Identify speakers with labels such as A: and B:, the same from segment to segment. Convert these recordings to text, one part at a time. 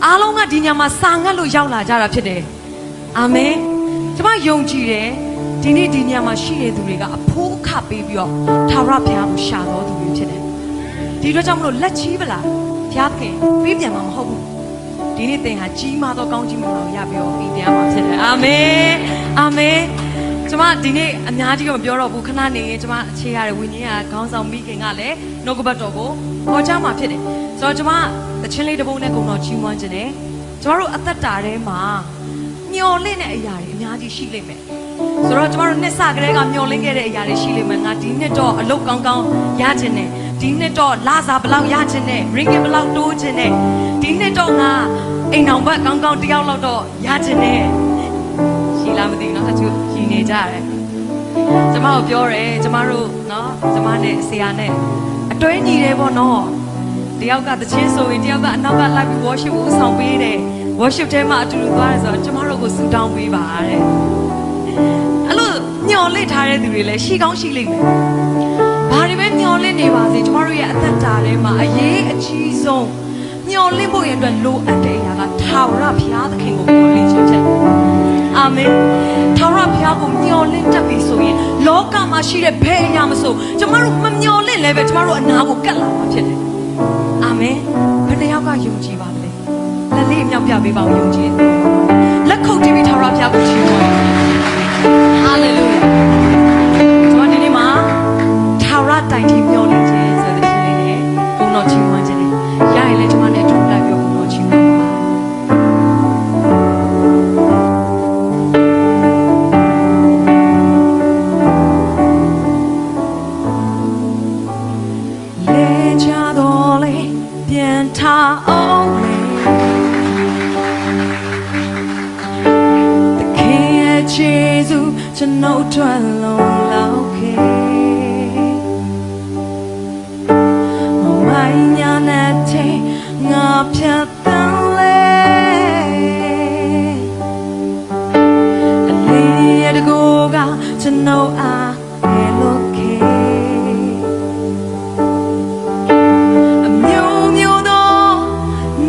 A: အားလုံးကဒီညမှာစာငတ်လို့ရောက်လာကြတာဖြစ်တယ်အာမင်ကျွန်မယုံကြည်တယ်ဒီနေ့ဒီညမှာရှိတဲ့သူတွေကအဖိုးအခပေးပြီးတော့ထာဝရဘုရားကိုရှာတော်သူတွေဖြစ်တယ်ဒီအတွက်ကြောင့်မလို့လက်ချီးပလားဘုရားခင်ပြီးပြန်မှာမဟုတ်ဘူးဒီနေ့သင်ဟာကြီးမားသောကောင်းကြီးမင်္ဂလာကိုရပြီးတော့ပြီးပြန်မှာဖြစ်တယ်အာမင်အာမင်ကျွန်မဒီနေ့အများကြီးတော့မပြောတော့ဘူးခဏနေကျွန်မအခြေရတဲ့ဝိညာဉ်ကခေါင်းဆောင်မိခင်ကလည်းနှုတ်ကပတ်တော်ကိုဟောကြားမှာဖြစ်တယ်ဆိုတော့ကျွန်မတခြင်းလေးတစ်ပုဒ်နဲ့ဂုဏ်တော်ချီးမွမ်းခြင်းနဲ့ကျွန်တော်တို့အသက်တာထဲမှာမျော်လင့်တဲ့အရာတွေအများကြီးရှိလိမ့်မယ်ဆိုတော့ကျွန်တော်တို့နှစ်စကတည်းကမျော်လင့်ခဲ့တဲ့အရာတွေရှိလိမ့်မယ်ငါဒီနှစ်တော့အလုပ်ကောင်းကောင်းရခြင်းနဲ့ဒီနှစ်တော့လစာဘလောက်ရခြင်းနဲ့ ringgit ဘလောက်တိုးခြင်းနဲ့ဒီနှစ်တော့ငါအိမ်အောင်ဘက်ကောင်းကောင်းတယောက်လောက်တော့ရခြင်းနဲ့ရှိလားမသိဘူးเนาะအချို့ရှိနေကြတယ်ကျမတို့ပြောတယ်ကျမတို့เนาะကျမနဲ့ဆရာနဲ့အတွဲညီတယ်ပေါ့နော်တယောက်ကတခြင်းဆိုရင်တယောက်ကအနောက်ကလိုက်ပြီး worship ကိုဆောင်ပေးတယ် worship ထဲမှာအတူတူသွားတယ်ဆိုတော့ကျမတို့ကိုဆူတောင်းပေးပါတဲ့အဲ့လိုညှော်လင့်ထားတဲ့သူတွေလည်းရှိကောင်းရှိလိမ့်မယ်ဘာတွေပဲညှော်လင့်နေပါစေကျမတို့ရဲ့အသက်တာထဲမှာအရေးအကြီးဆုံးညှော်လင့်ဖို့ရတဲ့လိုအပ်တဲ့အရာကထာဝရဘုရားသခင်ကိုညှော်လင့်ခြင်းဖြစ်အာမင်ထာဝရဘုရားကိုညှော်လင့်တတ်ပြီဆိုရင်လောကမှာရှိတဲ့ဘယ်အရာမဆိုကျမတို့မညှော်လင့်လည်းပဲကျမတို့အနာကိုကတ်လာမှာဖြစ်တယ်အာမင်ဘယ်တစ်ယောက်ကယုံကြည်ပါလဲလက်လေးမြောက်ပြပေးပါဦးယုံကြည်လက်ခုပ်တီးပြီးထာဝရဘုရားကိုချီးမွမ်းဟာလေလုယာကျွန်တော်ဒီနေ့မှာထာဝရတိုင်တီမျှော်လင့်ခြင်းဆိုတဲ့ခြင်းလေးနဲ့ဘုန်းတော်ချီးမွမ်းခြင်းလေးရရင်လည်းကျွန်မနဲ့အတူလိုက်ပြောဘုန်းတော်ချီးမွမ်းပါကျွန်တော်ထွက်လုံးလောက်ခဲ့မိုင်းညာနဲ့တဲ့ငါဖြတ်တန်းလေအလေးရတကူကကျွန်တော်အားလေလို့ခဲ့အမျိုးမျိုးသော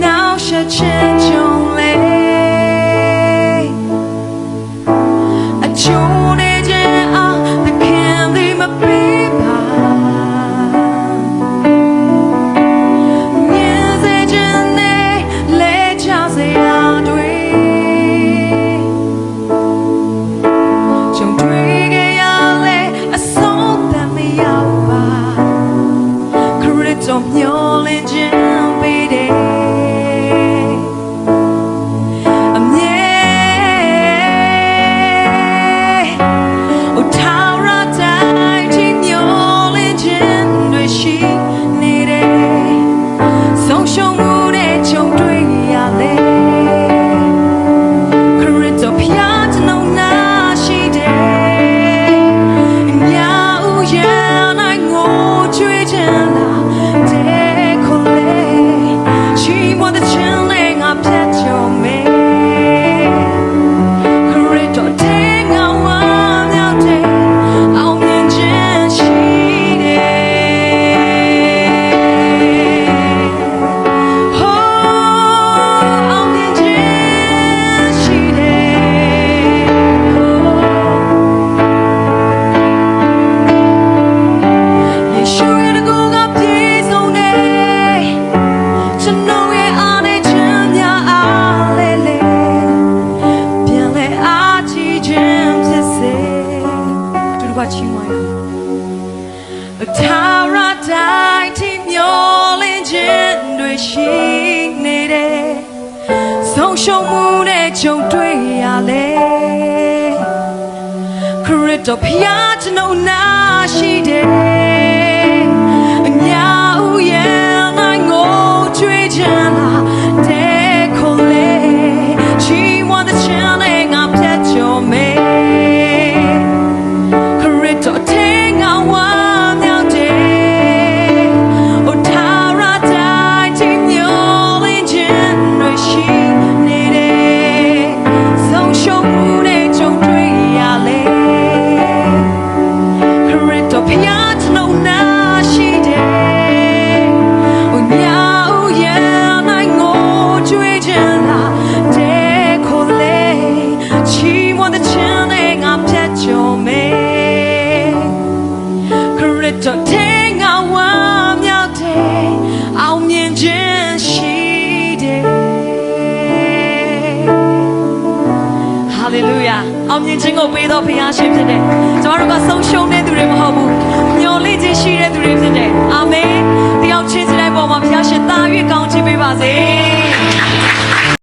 A: နောက်ဆက်ချင်းကြုံလေအချို့ရှုံးမှုနဲ့ကြုံတွေ့ရလေခရစ်တော်ဖျားကျွန်ုပ်နာရှိတယ်အညာဥယျာဉ်နိုင်ကိုကြွေးချမ်းလာတဲ့ခေါ်လေချီးမွမ်းတဲ့ချမ်းနဲ့ငါဖြတ်ကျော်မယ်ခရစ်တော်ထဲငါဝမ်းမြောက်တယ်အိုထာဝရတိုင်းချင်းမျောလင်းခြင်းတွေရှိYeah. ဆို天ငါဝမ်းမြောက်တယ်အောင်မြင်ခြင်းရှိတယ်ဟာလေလုယာအောင်မြင်ခြင်းကိုပေးတော်ဘုရားရှင်ဖြစ်တယ်ကျွန်တော်တို့ကဆုံးရှုံးတဲ့သူတွေမဟုတ်ဘူးမျှော်လင့်ခြင်းရှိတဲ့သူတွေဖြစ်တယ်အာမ